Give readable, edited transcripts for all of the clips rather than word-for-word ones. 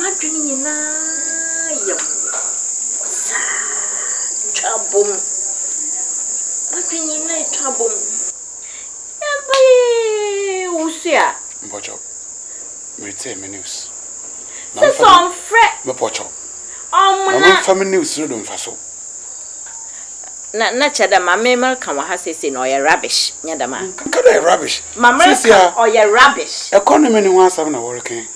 Madrini na yam. Sa trouble. Madrini na trouble. Yabai usia. Mpocho. Me tell me news. Se son frère. Me pocho. Mama family news no do mfaso. Na chada mama mal kan wa ha sese no ye rubbish nya da ma. Kada rubbish. Mama kan o ye rubbish. Economy ni ho asam na working.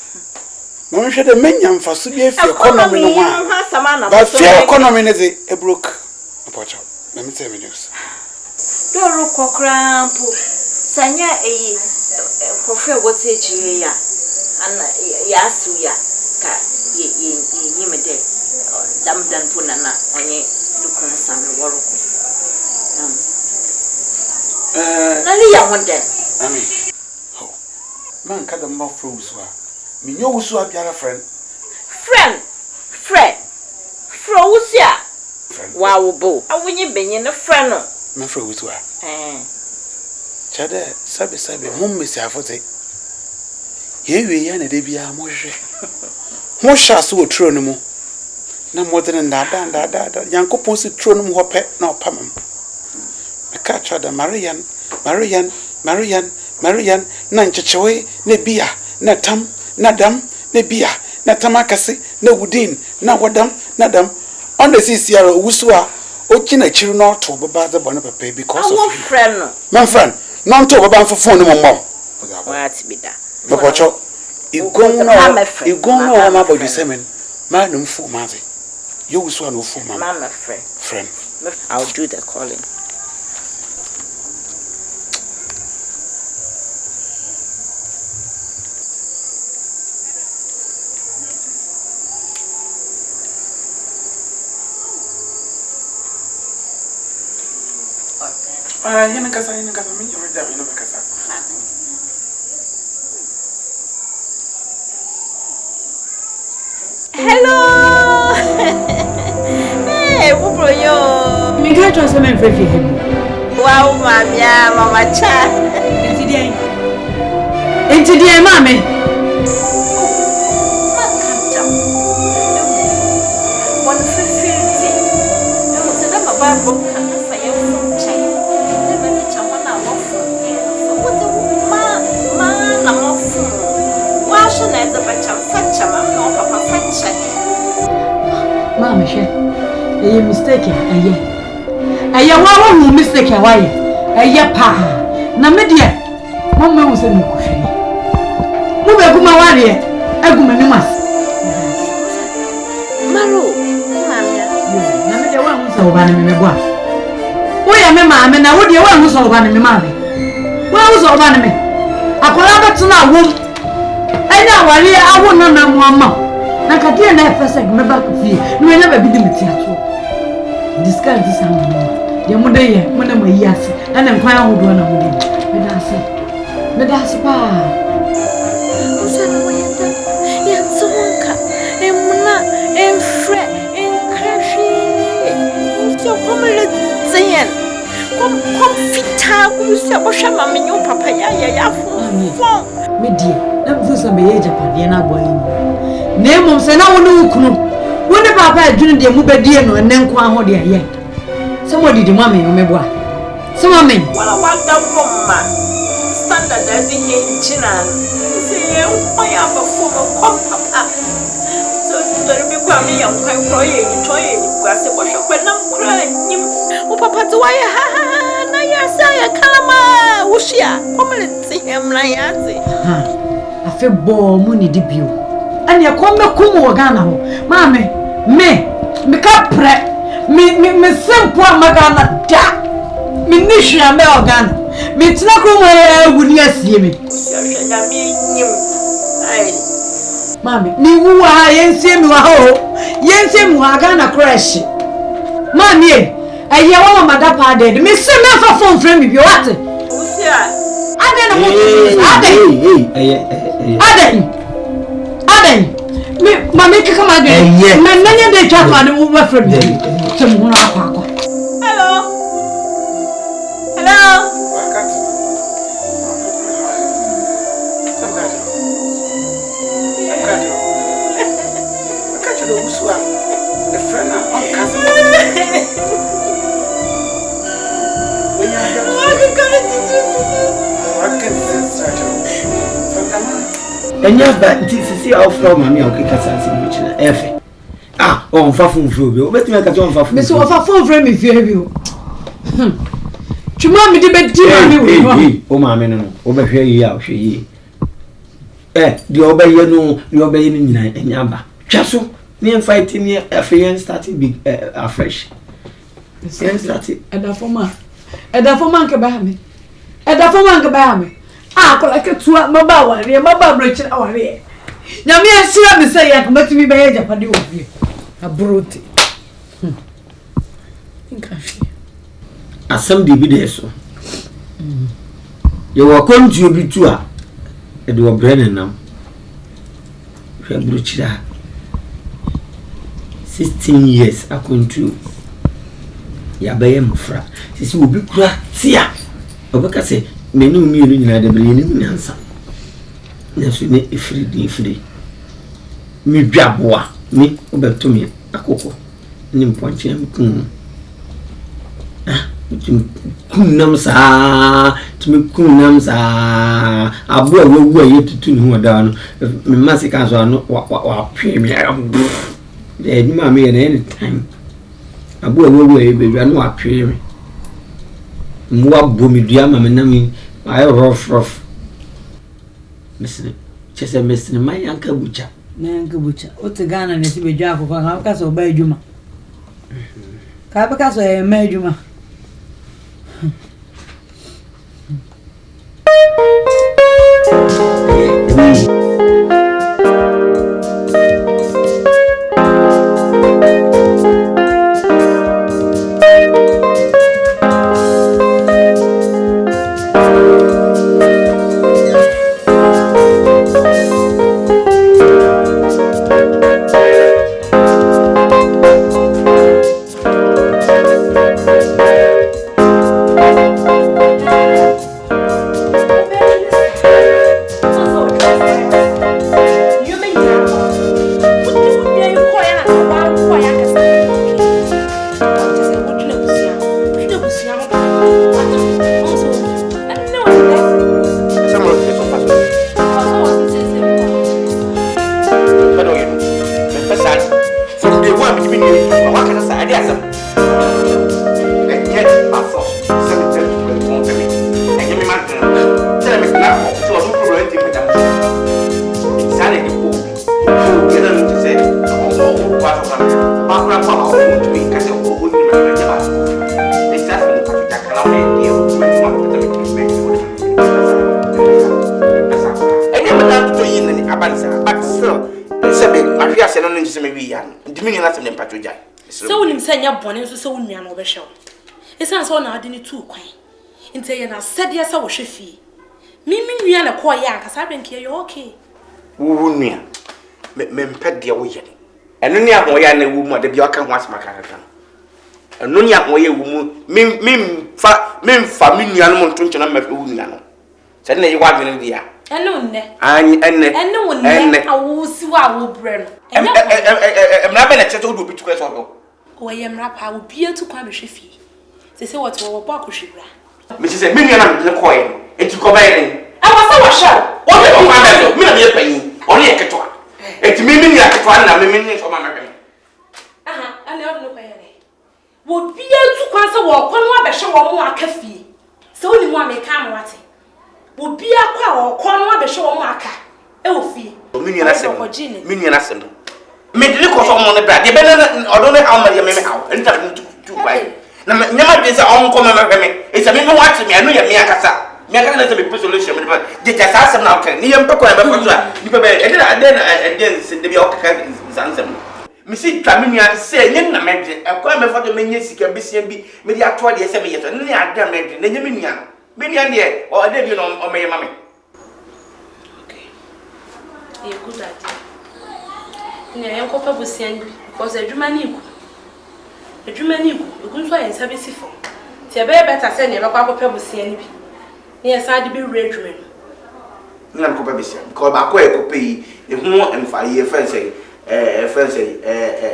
Mama hwe de menya mfaso bi afi economy no ho. Ba fi economy ne dey e broke. Mpocho. Let me tell me news. Doro kokrampo. Sanya eyi kofre wote jire ya. Ana ya asu ya ka ye me de damdan puna na onye dukun sam woroko nani ya honde ami ho man ka da ma froze wa me nyo wusu abiara friend frosia wa wo bo awonye benye ne friend no me froze wa chade sabe mum mesi afote yewe ya na de bia mo hwe mo sha so otro no mu na modern da yankopon si tro no mu hope na opamam me ka chada marian na nchechewe na bia na tam na dam na bia na tamakase na wudin na wadam na dam on the CCR wusu a okina chiru na oto baba za bone papa because of friend no my friend no to baba mfofo no mo what be that Bopocho, igongo wa maboju semen, ma no mfu mazi. You wusu no fu mama. Mama friend. I'll do the calling. Yana kasa mi yoro ino kasa. Hello. Hey, what bro yo? Me can't trust him for him. Wow, mama cha. Into the mommy. One 50. I was in a Bible can say from China. Never the chamana off. What the man I'm off. Why should I the batch of fetch a man or papa fetch? Mamma, you mistaken. Aye, why won't mistaken? Why? Aye, pa. Na media. Mama was in the coffee. Move a good warrior. A good mamas. Maro, Mamma. Namedia one who's over me. Why am I, mamma? Now, what do you want who's over me, mammy? Where was over me? I call out to now, womb. I know, I won't know mamma. Na katia na first me back fie no we never be the theater discuss this and the mo dey here mo na mo yi ase na nkwan ahodo na mo dey me da se pa usana wayenda ya tsonka emuna enfre encrashi usio komele tsen kom fita usio bo hwa ma menyo papa ya fon me die na mfu so me ye Japan na boy Name say na wonu ukunu woni papa adwene de mu bedie no ene nko aho de aye somebody di mama yo meboa some men wala wanda bomma standard adi hinchina say oya bafo ko papa so tori bi kwa mi yan kwan kro ye ni toye ni kwase bo hwekwe na kra nyim o papa to waye ha na ya sa ya kalama wushia komle tihem na ya ti afi bo mu ni di bio ani akombe kumu wagana ho mame me ka pre me sempo amagana da me nishia me ogana me tina kumu wuni asie me ya mi nyim ai mame ni wuwa yensie mi wa ho yensie mi wa gana crash mame aye wa madapa de me se me fa phone frame bi wate usia ade na mo ade me mama kika ma de me nanya de twa fa ne wo ba fra bi tem ho akwa hello Enya ba sisi offer mami o kika sansi mchina efe. Ah, on fa fun fro bi. O beti me ka to on fa fun. Me so ofa fun fro me fie bi o. Chuma me de be di mami wo. O mami no. O be hwe yi a hwe yi. Di obeye no, di obeye ni nyina enya ba. Twa so. Ni fight ni afen starting big afresh. Yen starting. Eda forma nke ba me. Eda forma nke ba me. Ah, kola ke tuwa maba wari, maba brechi na wari. Nyame asira me say ya komatimi be ya japade obi. Abrote. Inkafi. Asam de bi de so. Ye wo kontu obi tu a e de wo brene nam. Hwe brochira. 16 years akontu. Ya baye mfra. Sisi obi kura tia. Obeka se menu mienu nyina de bere ni nyansa. Nyaso ne ifiri. Mi dwaboa mi obeto mi akoko. Ni mponche mkun. Kum nam sa abu awu ayetutu ni ho da no me masika so ano wa pwe mi e ni ma me anytime abu awu ayebedu ano wa pwe mi mwa bomi dua ma me na mi ay rough mesne chese mesne mai anka bucha o te gana ne sibe dwa akoko ka ka so ba adwuma ka ba ka so e ma adwuma So nim say nya bone so so nua no be hwe. Esan so na ade ni tu kwan. Nte ye na sede sa wo hwe fi. Mi nua na ko ya akasa benke ye okay. Wo nua. Me mpede wo ye. Eno ni ahwo ya na wo mu ade bia aka ho asema kan. Eno ni ahwo ye wo mu memfa mi nua no nto nche na ma wo nua no. Sede na ye wa dwene bia. Eno nne. Anyi enne. Eno wonne awusi wa wo bre no. Emra be na chete wo do bi tukwe so do. Oye mra pa wo bia tu kwa be hwe fi. Se wo to wo ba ko hwebra. Me say me nua na me ko ye. Enti ko ba ye den. Awasa wa sha. O de ko ba be so. Me na me panyin. O ne ye ketwa. Enti me nua ketwa na me so ma me. Aha, ale o no kwa ye. Wo bia tu kwa se wo ko no abehwe wo mo aka fi. Se wo ni mo ameka am wate. Wo bia kwa wo ko no abehwe wo mo aka. E wo fi. Me nua na sem. Me dili ko so mo ne bra. De be na odo ne hawo ma ye me hawo. Enta me tu kwa. Na nyama de se on ko me me. E se me wate me anu ye me akasa. Me akasa na se me solution me de ja sa sem na okay. Ni ye mpeko na be fa so a. Ni be e de na de se de bi okaka sansem. Me si twa me nua se nye na me de. E kwa me fa do me nye sika besia bi. Me de ato de se me ye to. Ni ada me de. Na nye me nua. Me nua de o de bi no o me ye mame. Okay. Yeah, good idea. Ni ayen ko pa bosian bi because adwuma ni ku. Egun so ayen sabe sifo. Ti e be better say ni e be kwa pa bosian bi. Ni e sa de bi re adwuma no. Ni am ko pa bosian because ba ko e ko pe yi e hu emfa ye fan say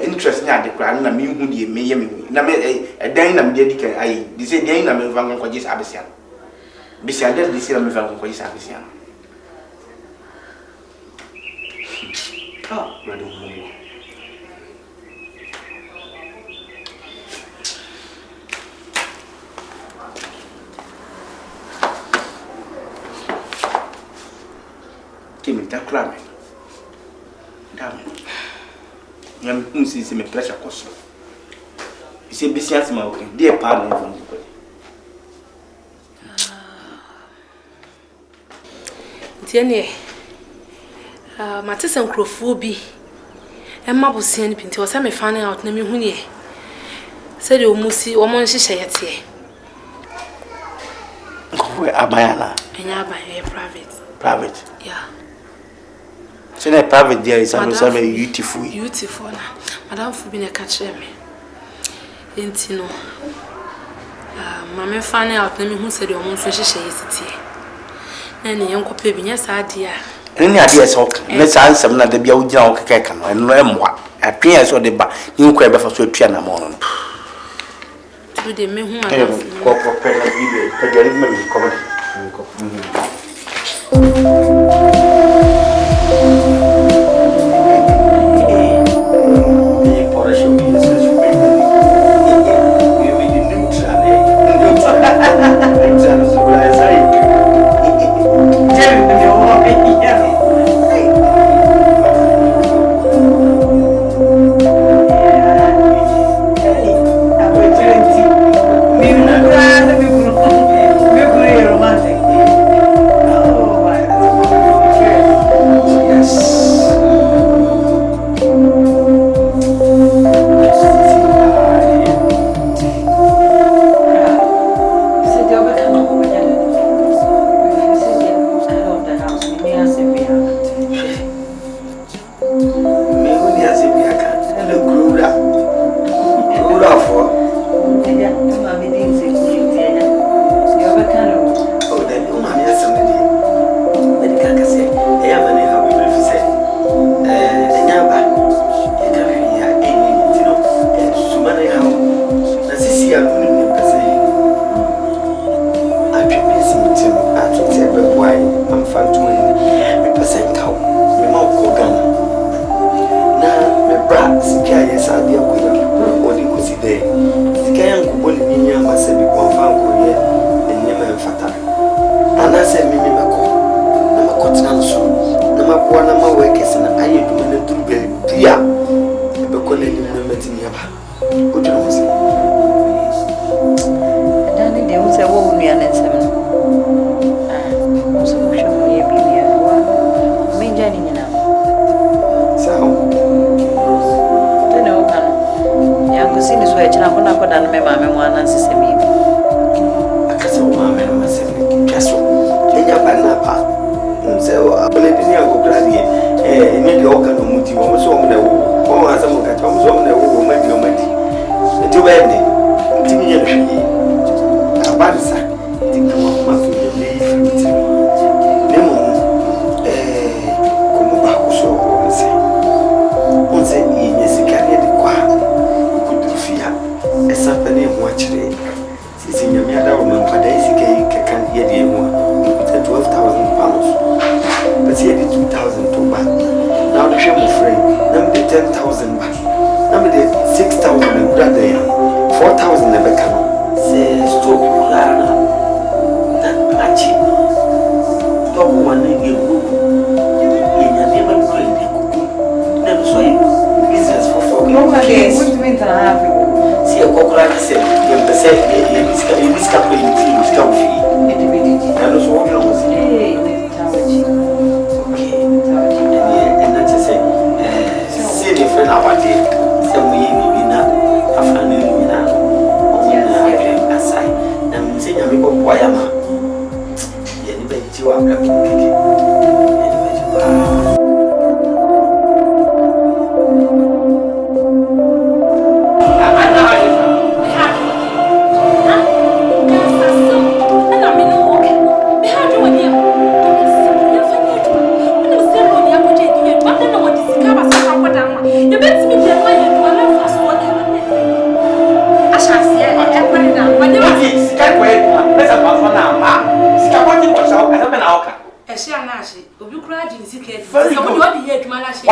interest ni ade kra na me hu de me ye me hu. Na me dan na me de kan ai. Di say dan na me van ko gis abesian. Bisia de disi na me fa ko isa bisia. Ah, ready mo. Kimi ta kra me. Damn. Yam unsi me pressure koso. Ise bisia se ma okay. Dey pa na fun ko. Tiene matese nkrofo bi emma bosia ni pinti wasa me fan out na me hu ne se de omusi wo mon hihye yete Ko abayana enya abaye private yeah so na private there is also beautiful na madam fu bi na ka kire me enti no mama fan out na me hu se de omon so hihye yete na ne yenkope bi nya saade a ni ade eso ne sansem na de bia wo gina wo keke kan no emwa atwen eso de ba ni ko e be fa so atua na mo no tu de me hu madam ko pe bi pe gari me ko ba ko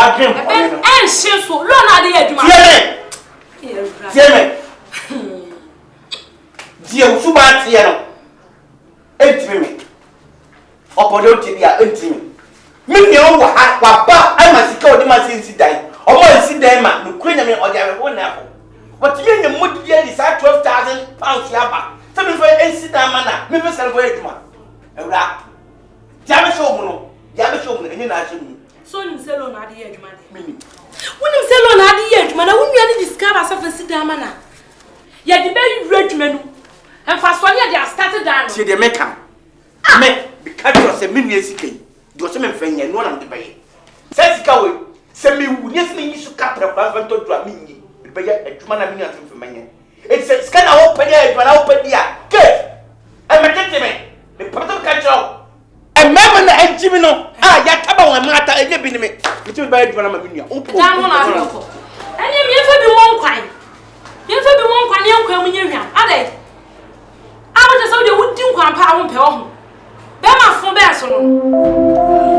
Wadrim. And she so long are the Tieme. Dear Subatiano. Entime. Opportunity are entime. Million were I must go to my city die. Or more see them, the queen of me or the one apple. But you in the mood year is at 12,000 pounds yaba. Something for a sit down manner, maybe celebrate man. A rap. Jabashomo, Jabashomo, and in so you sell on the edge, man. When you sell on the edge, man, I wouldn't discover something sit down manner. Yet the very regiment and fast one year they are started down. See the maker. Make because you are a million sick. Do some friend and one of the bay. Says go, send me, yes, me, you should capture a husband to draw me. But yet, a human million for me. It's a scan open here, but open here. Good. I'm a gentleman. The problem catch up. And Mamma and Jimino. Yataba and Mata and Yabin. It will buy one of my million. Down on our local. And you never be one kind. You never be one kind, young coming here. Are they? I want to say they would do one pound per home. Bema from Besson.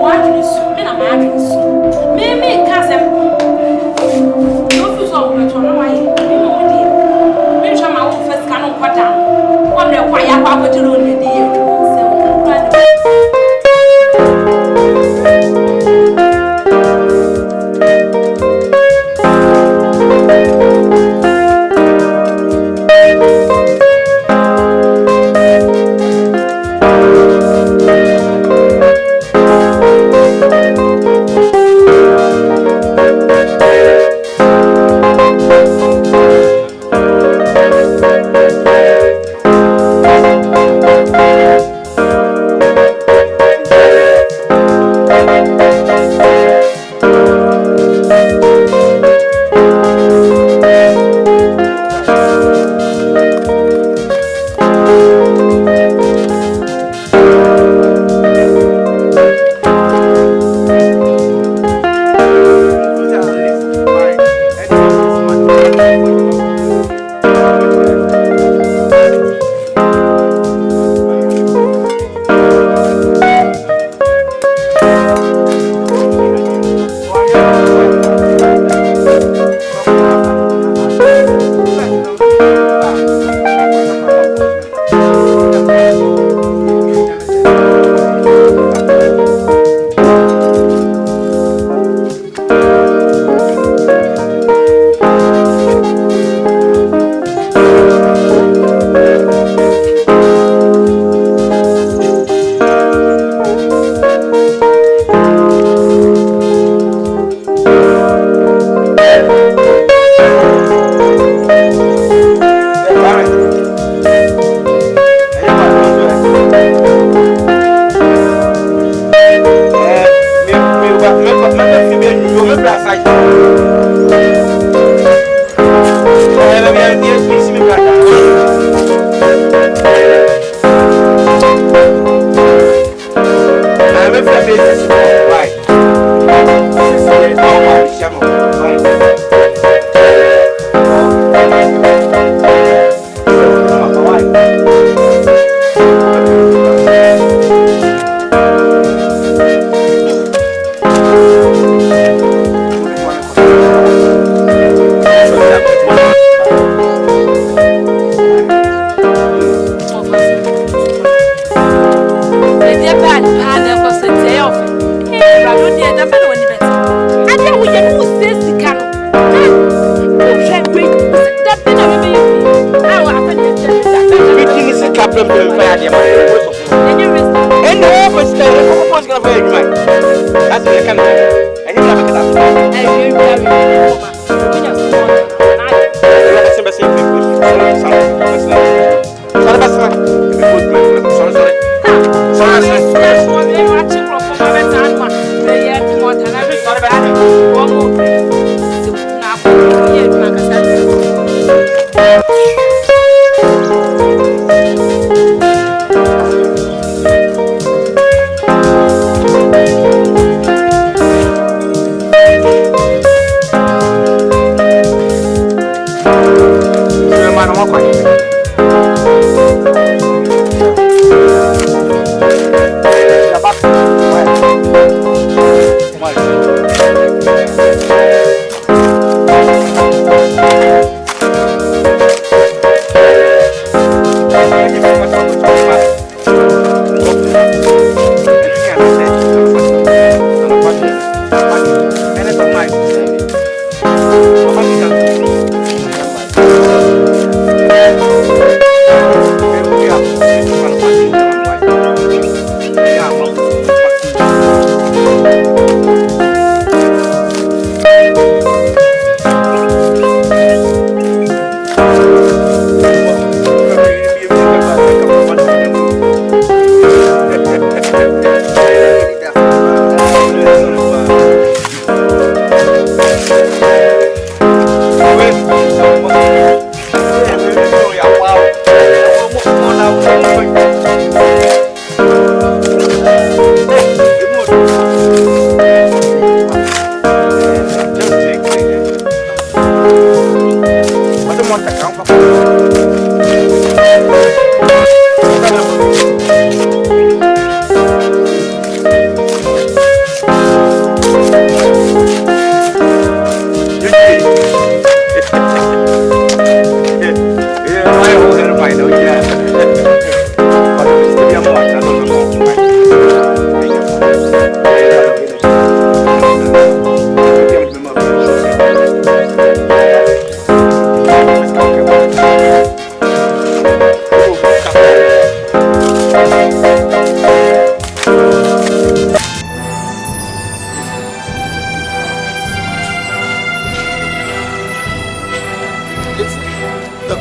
What is in a margin? Maybe cousin. No, you saw me to know why. You know, dear. Mention my own first cannon cut down. Wonder why I have to learn the dear.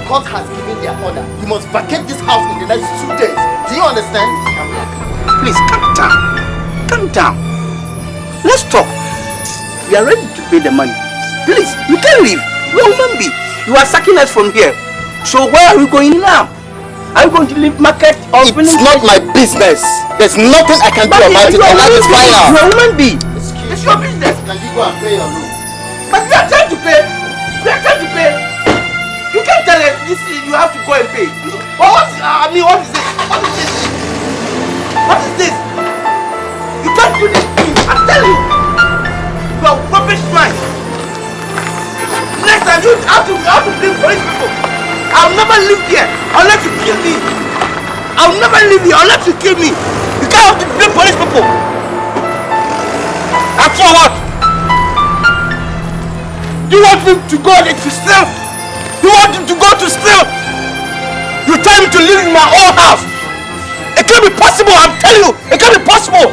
court has given their order. You must vacate this house in the next 2 days. Do you understand? Please, calm down. Calm down. Let's talk. We are ready to pay the money. Please, you can't leave. You are human being. You are sacking us from here. So where are we going now? Are you going to leave market or It's not my business. There's nothing I can do about it. And that is final. You are human being. It's your business. Can you go and pay your loan? But we are trying to pay. We are trying to pay. You can't tell us this. You have to go and pay. But what is this? What is this? What is this? You can't do this thing. I'm telling you. You are rubbish man. Next time you have to bring police people. I'll never live here unless you kill me. I'll never live here unless you kill me. You can't have to bring police people. And for what? Do you want me to go to steal? Do you want him to go to steal? You tell me to live in my own house. It can't be possible, I'm telling you. It can't be possible.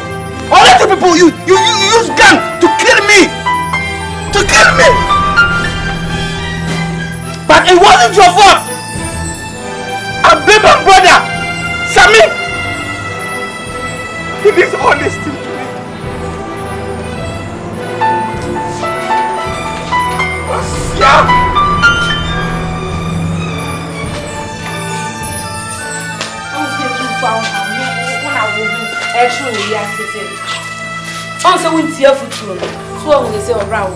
All the people, you use gun to kill me. To kill me. But it wasn't your fault. I blame my brother, Sammy. He did all this thing to me. Yeah. On so won't hear footroom. So when they say around.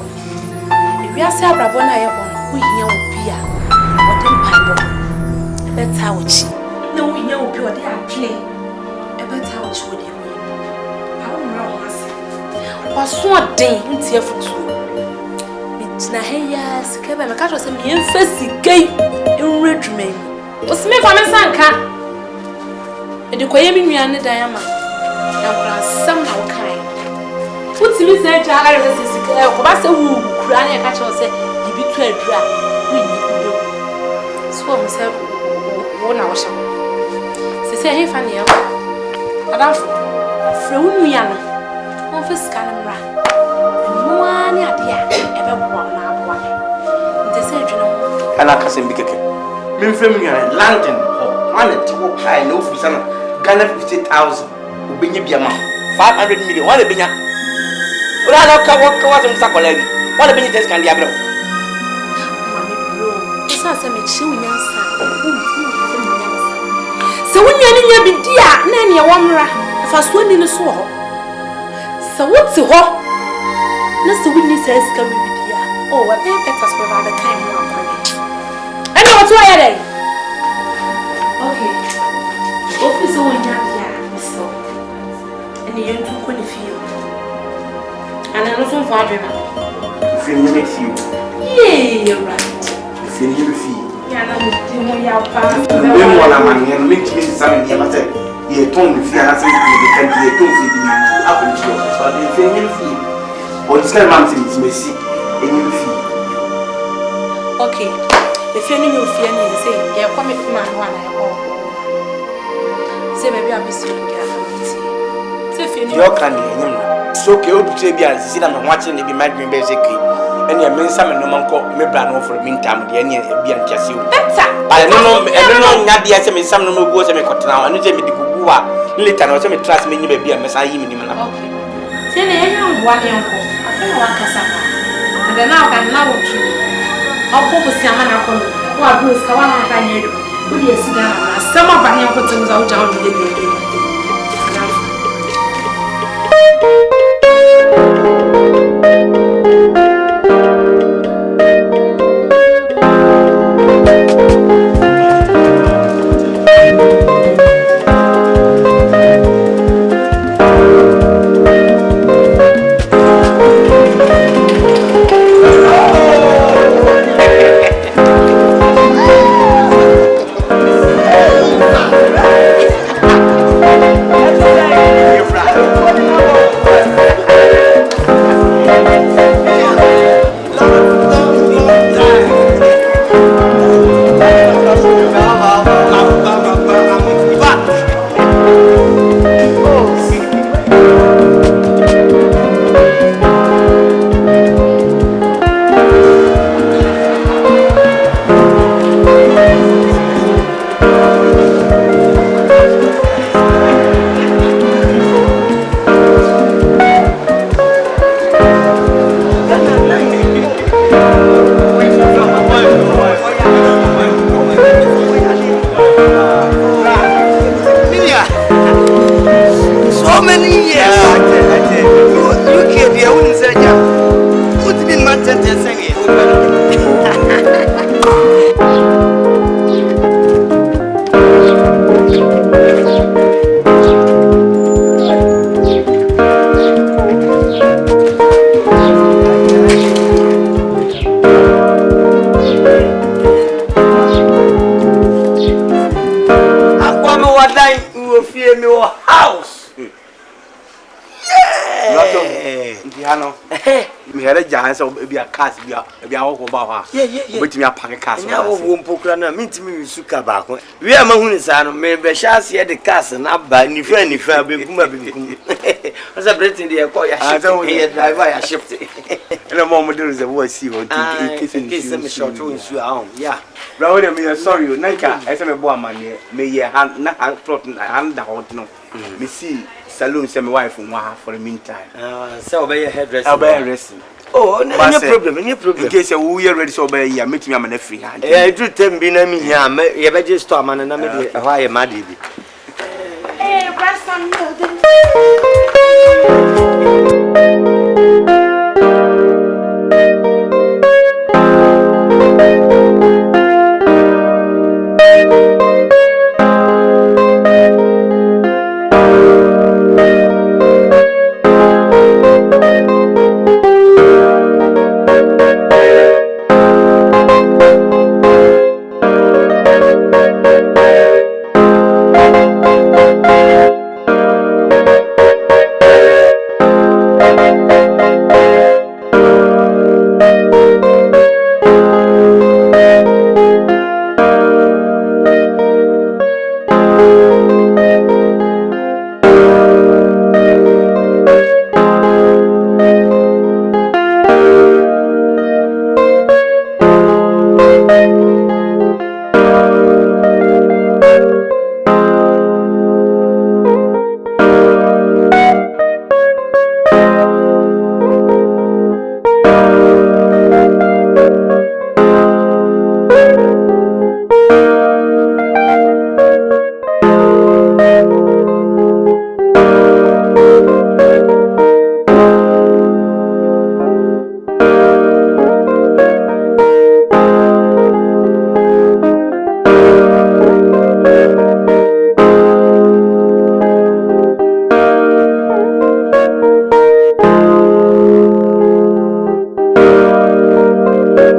If we are say ABRAB0 na ye bon, we hear obi a. What dem paibo. E beta ochi. No we hear obi o dey play. E beta ochi we dey we. I won run ase. Waso den won't hear footroom. Na heya sika ba me ka to say me emfa sikai enredwuma mi. Osime fa me sanka. E de koye mi nua ne dan ama. Na kura sam na wo kan. What's me say to her as a sick? Who crying a catch or say, you be too dry. We need to swim myself 1 hour. She said, hey, Fanny, Madame Fruiana, one for scanning run. No one ever born now. They said, you know, and I can be kicking. Me from London, one at 2 I know for some Ghana 50,000 will be your amount 500 million. What a binya. What I don't what I'm suckling. What a minute can be ABRAB0. It's not some chewing answer. So when you're in your big dear, Nanny, a woman, if I swim in the swamp. So what's the war? Not the witness says, come with dear. Oh, what they better provide the kind of money. I know what's why are they? Okay. Office on your so. And you don't go to feel. And I know some father. If you never feel. Yeah, you're right. If you never feel. Yeah, I'm doing your part. Then one of my men makes me something here. I said, you told me, I said, you can't be a tool for you. Happen to you. But if you never feel. Or this kind of man is messy. And you feel. Okay. If you know fear, you say, yeah, come if man one I hope. Say, maybe I'll be soon. Say, if you know your candy. So okay, you say be as see them watching the be my dream basically. And you mean some no man call me brand for the meantime the any be an chassis. Better. I don't know na dia say me some no go say me kotna anu say me di gugu a later no say me trust me ni be a mesa yi me ni mana. Okay. Say na enyo mboa ne nko. Afa na wakasa ba. And now can now to. Opo ko si ama na ko no. Wa bros ka wa na ka nyedo. Wo di esi na na sama ba ne nko temu za wo ja wo de de. House. Indiano. Me had a giant so be a cast be a walk about her. Yeah. But me a pack a cast. Now, won't poke run meet me with Suka back. We are Mahunisano, maybe shall see at the castle, not by any friend if I be as a Britain, they acquire. I don't hear drive by a ship. And a moment there is a voice see what kissing them short to issue home. Yeah. Brother, me sorry, Nika, as I'm a boy man, may ye hand not plot hand the hot no. Me see saloon send my wife for the meantime. So by your hairdresser. I'll bear resting. Oh, no problem, no problem. In case you are ready, so by you meet me, I'm a free hand. I do tell me, you better just stop man and I'm a wire maddy. Hey,